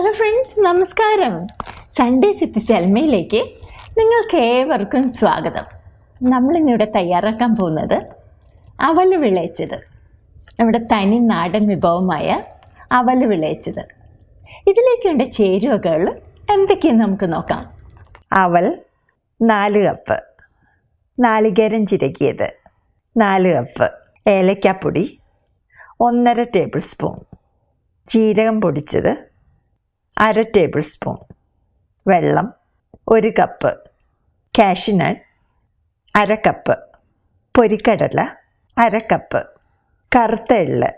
Hello friends, നമസ്കാരം. Sunday city സെൽമയിലേക്ക് നിങ്ങൾക്ക് ഏവർക്കും സ്വാഗതം. നമ്മളിന്നിവിടെ തയ്യാറാക്കാൻ പോകുന്നത് അവൽ വിളയിച്ചത്, നമ്മുടെ തനി നാടൻ വിഭവമായ അവൽ വിളയിച്ചത്. ഇതിലേക്ക് വേണ്ട ചേരുവകൾ എന്തൊക്കെയെന്ന് നമുക്ക് നോക്കാം. അവൽ 4 കപ്പ്, നാളികേരം ചിരകിയത് 4 കപ്പ്, ഏലക്കാപ്പൊടി 1.5 ടേബിൾ സ്പൂൺ, ജീരകം പൊടിച്ചത് 1/2 ടേബിൾ സ്പൂൺ, വെള്ളം 1 കപ്പ്, കാഷ്യൂനട്ട് 1/2 കപ്പ്, പൊരിക്കടല 1/2 കപ്പ്, കറുത്ത എള്ള്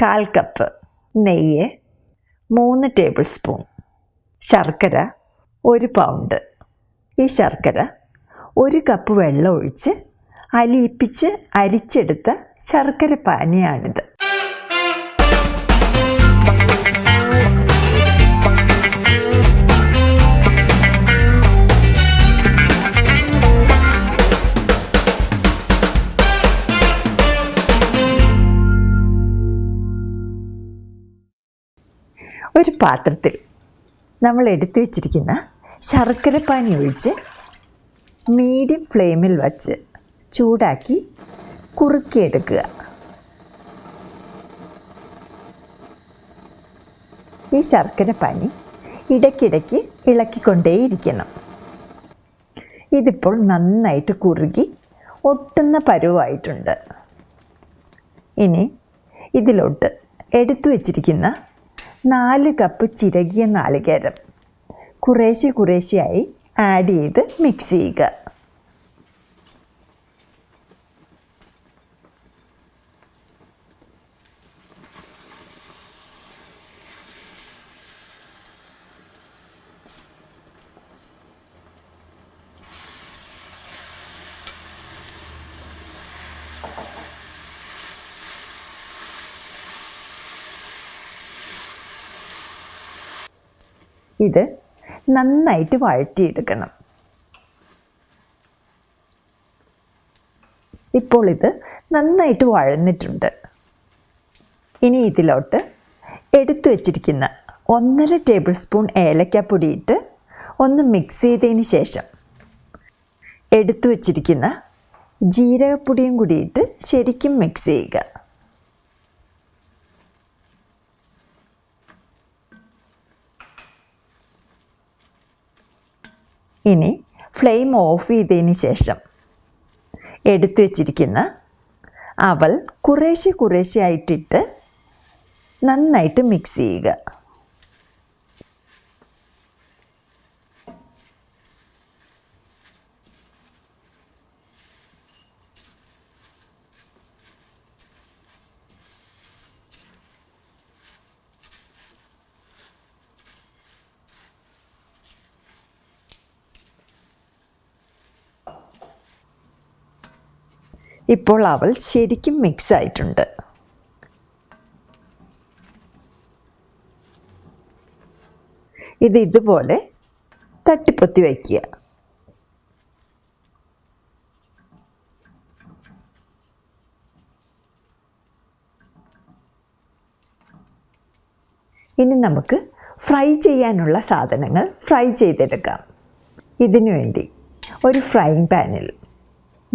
1/4 കപ്പ്, നെയ്യ് 3 ടേബിൾ സ്പൂൺ, ശർക്കര 1 പൗണ്ട്. ഈ ശർക്കര 1 കപ്പ് വെള്ളം ഒഴിച്ച് അലിയിപ്പിച്ച് അരിച്ചെടുത്ത ശർക്കര പാനിയാണിത്. ഒരു പാത്രത്തിൽ നമ്മൾ എടുത്തു വച്ചിരിക്കുന്ന ശർക്കര പാനി ഒഴിച്ച് മീഡിയം ഫ്ലെയിമിൽ വച്ച് ചൂടാക്കി കുറുക്കിയെടുക്കുക. ഈ ശർക്കര പാനി ഇടയ്ക്കിടയ്ക്ക് ഇളക്കിക്കൊണ്ടേയിരിക്കണം. ഇതിപ്പോൾ നന്നായിട്ട് കുറുകി ഒട്ടുന്ന പരുവായിട്ടുണ്ട്. ഇനി ഇതിലോട്ട് എടുത്തു വച്ചിരിക്കുന്ന 4 കപ്പ് ചിരകിയ നാളികേരം കുറേശ്ശെയായി ആഡ് ചെയ്ത് മിക്സ് ചെയ്യുക. ഇത് നന്നായിട്ട് വഴറ്റിയെടുക്കണം. ഇപ്പോൾ ഇത് നന്നായിട്ട് വഴന്നിട്ടുണ്ട്. ഇനി ഇതിലോട്ട് എടുത്തു വച്ചിരിക്കുന്ന 1.5 ടേബിൾ സ്പൂൺ ഏലക്കാപ്പൊടി ഇട്ട് ഒന്ന് മിക്സ് ചെയ്തതിന് ശേഷം എടുത്തു വച്ചിരിക്കുന്ന ജീരകപ്പൊടിയും കൂടി ഇട്ട് ശരിക്കും മിക്സ് ചെയ്യുക. ഇനി ഫ്ലെയിം ഓഫ് ചെയ്തതിന് ശേഷം എടുത്തു വച്ചിരിക്കുന്ന അവൽ കുറേശ്ശെയായിട്ടിട്ട് നന്നായിട്ട് മിക്സ് ചെയ്യുക. ഇപ്പോൾ അവൽ ശരിക്കും മിക്സ് ആയിട്ടുണ്ട്. ഇതുപോലെ തട്ടിപ്പൊത്തി വയ്ക്കുക. ഇനി നമുക്ക് ഫ്രൈ ചെയ്യാനുള്ള സാധനങ്ങൾ ഫ്രൈ ചെയ്തെടുക്കാം. ഇതിനു വേണ്ടി ഒരു ഫ്രൈയിങ് പാനിൽ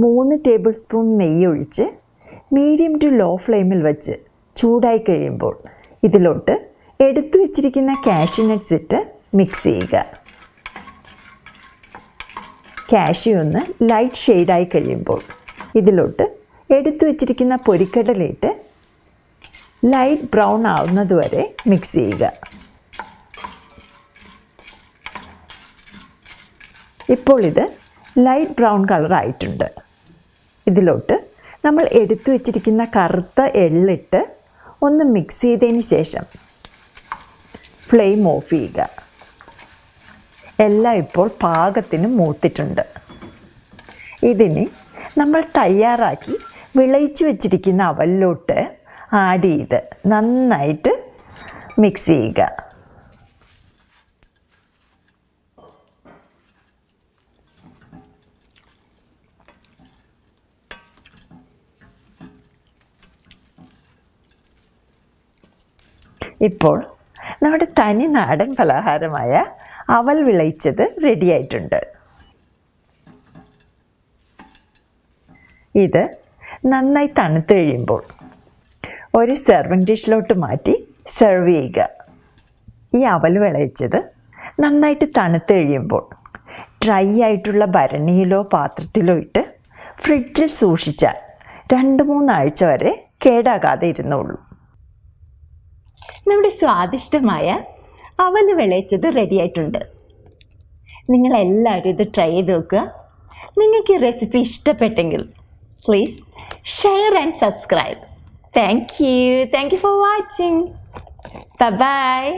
3 ടേബിൾ സ്പൂൺ നെയ്യ് ഒഴിച്ച് മീഡിയം ടു ലോ ഫ്ലെയിമിൽ വെച്ച് ചൂടായി കഴിയുമ്പോൾ ഇതിലോട്ട് എടുത്തു വച്ചിരിക്കുന്ന കാഷ്യൂ നട്ട്സ് ഇട്ട് മിക്സ് ചെയ്യുക. കാഷ്യൂ ഒന്ന് ലൈറ്റ് ഷെയ്ഡായി കഴിയുമ്പോൾ ഇതിലോട്ട് എടുത്തു വച്ചിരിക്കുന്ന പൊരിക്കടലയിട്ട് ലൈറ്റ് ബ്രൗൺ ആവുന്നത് വരെ മിക്സ് ചെയ്യുക. ഇപ്പോൾ ഇത് ലൈറ്റ് ബ്രൗൺ കളറായിട്ടുണ്ട്. ഇതിലോട്ട് നമ്മൾ എടുത്തു വച്ചിരിക്കുന്ന കറുത്ത എള്ളിട്ട് ഒന്ന് മിക്സ് ചെയ്തതിന് ശേഷം ഫ്ലെയിം ഓഫ് ചെയ്യുക. എല്ലാം ഇപ്പോൾ പാകത്തിന് മൂത്തിട്ടുണ്ട്. ഇതിന് നമ്മൾ തയ്യാറാക്കി വിളയിച്ച് വച്ചിരിക്കുന്ന അവലിലോട്ട് ആഡ് ചെയ്ത് നന്നായിട്ട് മിക്സ് ചെയ്യുക. ഇപ്പോൾ നമ്മുടെ തനി നാടൻ പലഹാരമായ അവൽ വിളയിച്ചത് റെഡിയായിട്ടുണ്ട്. ഇത് നന്നായി തണുത്ത് കഴിയുമ്പോൾ ഒരു സെർവിങ് ഡിഷിലോട്ട് മാറ്റി സെർവ് ചെയ്യുക. ഈ അവൽ വിളയിച്ചത് നന്നായിട്ട് തണുത്ത് കഴിയുമ്പോൾ ഡ്രൈ ആയിട്ടുള്ള ഭരണിയിലോ പാത്രത്തിലോ ഇട്ട് ഫ്രിഡ്ജിൽ സൂക്ഷിച്ചാൽ 2-3 ആഴ്ച വരെ കേടാകാതെ ഇരുന്നോളൂ. നമ്മുടെ സ്വാദിഷ്ടമായ അവൽ വിളയിച്ചത് റെഡിയായിട്ടുണ്ട്. നിങ്ങളെല്ലാവരും ഇത് ട്രൈ ചെയ്ത് നോക്കുക. നിങ്ങൾക്ക് ഈ റെസിപ്പി ഇഷ്ടപ്പെട്ടെങ്കിൽ please share and subscribe. Thank you for watching. Bye bye.